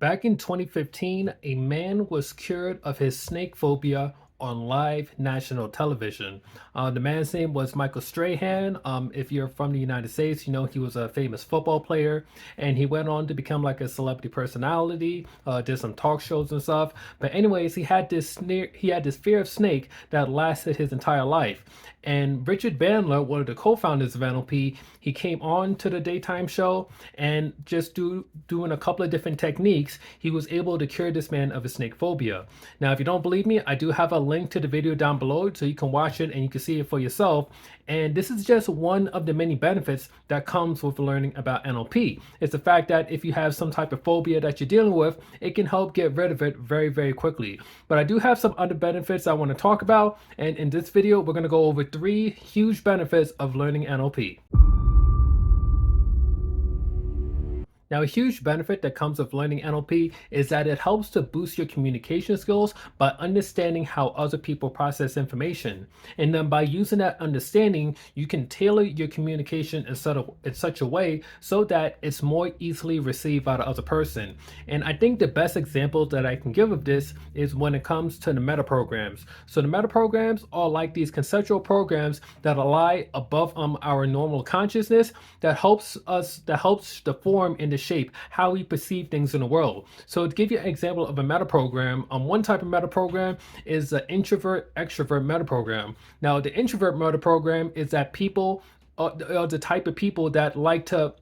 Back in 2015, a man was cured of his snake phobia on live national television. The man's name was Michael Strahan. If you're from the United States, you know he was a famous football player, and he went on to become like a celebrity personality. Did some talk shows and stuff. But anyways, he had this fear of snake that lasted his entire life. And Richard Bandler, one of the co-founders of NLP, he came on to the daytime show and doing a couple of different techniques, he was able to cure this man of his snake phobia. Now, if you don't believe me, I do have a link to the video down below so you can watch it and you can see it for yourself. And this is just one of the many benefits that comes with learning about NLP. It's the fact that if you have some type of phobia that you're dealing with, it can help get rid of it very, very quickly. But I do have some other benefits I want to talk about. And in this video, we're going to go over 3 huge benefits of learning NLP. Now, a huge benefit that comes with learning NLP is that it helps to boost your communication skills by understanding how other people process information. And then by using that understanding, you can tailor your communication in such a way so that it's more easily received by the other person. And I think the best example that I can give of this is when it comes to the meta programs. So the meta programs are like these conceptual programs that lie above our normal consciousness that helps to form in the shape how we perceive things in the world. So to give you an example of a meta program, one type of meta program is the introvert extrovert meta program. Now, the introvert meta program is that people are the type of people that like to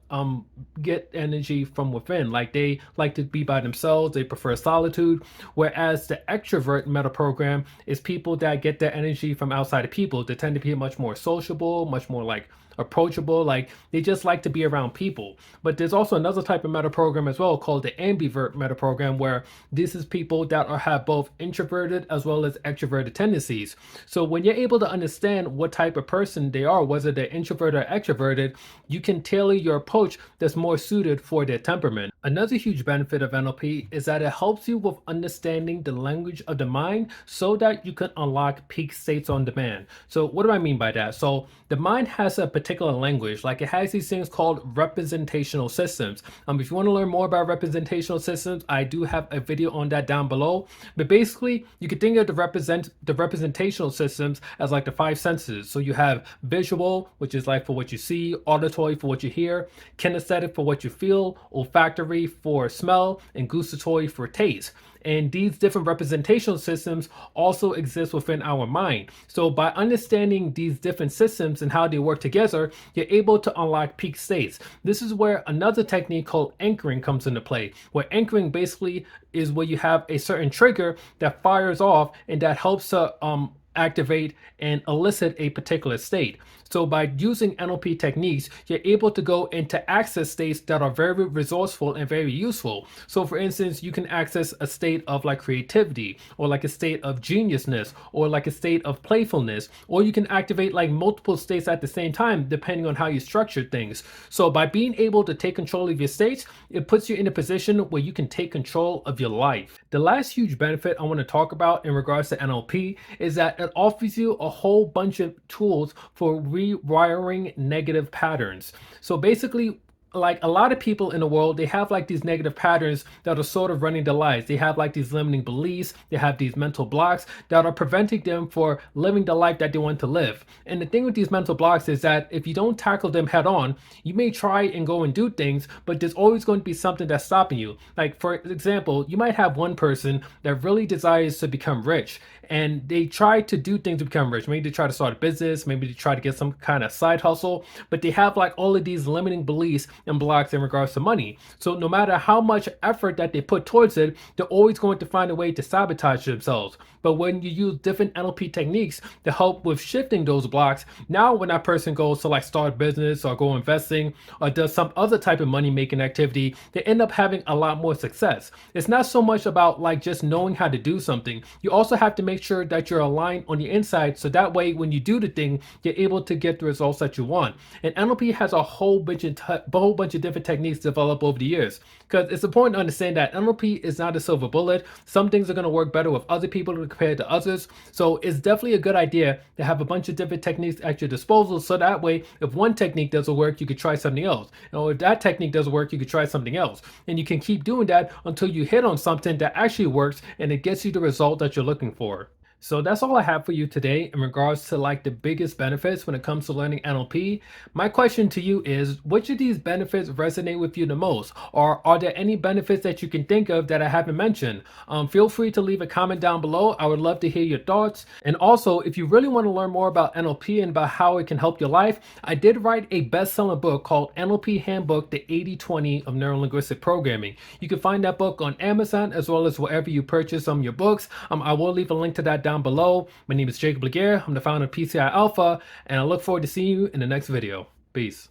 get energy from within. Like they like to be by themselves. They prefer solitude. Whereas the extrovert meta program is people that get their energy from outside of people. They tend to be much more sociable, much more like approachable, like they just like to be around people. But there's also another type of meta program as well called the ambivert meta program, where this is people that have both introverted as well as extroverted tendencies. So when you're able to understand what type of person they are, whether they're introverted or extroverted, you can tailor your approach that's more suited for their temperament. Another huge benefit of NLP is that it helps you with understanding the language of the mind so that you can unlock peak states on demand. So what do I mean by that? So the mind has a particular language, like it has these things called representational systems. If you want to learn more about representational systems, I do have a video on that down below. But basically, you can think of the representational systems as like the 5 senses. So you have visual, which is like for what you see, auditory for what you hear, kinesthetic for what you feel, olfactory for smell, and gustatory for taste. And these different representational systems also exist within our mind. So by understanding these different systems and how they work together, you're able to unlock peak states. This is where another technique called anchoring comes into play, where anchoring basically is where you have a certain trigger that fires off and that helps to activate and elicit a particular state. So by using NLP techniques, you're able to go into access states that are very resourceful and very useful. So for instance, you can access a state of like creativity, or like a state of geniusness, or like a state of playfulness, or you can activate like multiple states at the same time, depending on how you structure things. So by being able to take control of your states, it puts you in a position where you can take control of your life. The last huge benefit I want to talk about in regards to NLP is that it offers you a whole bunch of tools for rewiring negative patterns. So basically, like a lot of people in the world, they have like these negative patterns that are sort of running their lives. They have like these limiting beliefs, they have these mental blocks that are preventing them for living the life that they want to live. And the thing with these mental blocks is that if you don't tackle them head on, you may try and go and do things, but there's always going to be something that's stopping you. Like for example, you might have one person that really desires to become rich, and they try to do things to become rich. Maybe they try to start a business, maybe they try to get some kind of side hustle, but they have like all of these limiting beliefs and blocks in regards to money. So no matter how much effort that they put towards it, they're always going to find a way to sabotage themselves. But when you use different NLP techniques to help with shifting those blocks, now when that person goes to like start a business or go investing or does some other type of money making activity, they end up having a lot more success. It's not so much about like just knowing how to do something. You also have to make sure that you're aligned on the inside, so that way when you do the thing, you're able to get the results that you want. And NLP has a whole whole bunch of different techniques developed over the years. Because it's important to understand that NLP is not a silver bullet. Some things are going to work better with other people compared to others. So it's definitely a good idea to have a bunch of different techniques at your disposal. So that way, if one technique doesn't work, you could try something else. If that technique doesn't work, you could try something else. And you can keep doing that until you hit on something that actually works and it gets you the result that you're looking for. So that's all I have for you today in regards to like the biggest benefits when it comes to learning NLP. My question to you is, which of these benefits resonate with you the most? Or are there any benefits that you can think of that I haven't mentioned? Feel free to leave a comment down below. I would love to hear your thoughts. And also, if you really want to learn more about NLP and about how it can help your life, I did write a best-selling book called NLP Handbook, the 80/20 of Neurolinguistic Programming. You can find that book on Amazon as well as wherever you purchase your books. I will leave a link to that down below. My name is Jacob Laguerre. I'm the founder of PCI Alpha, and I look forward to seeing you in the next video. Peace.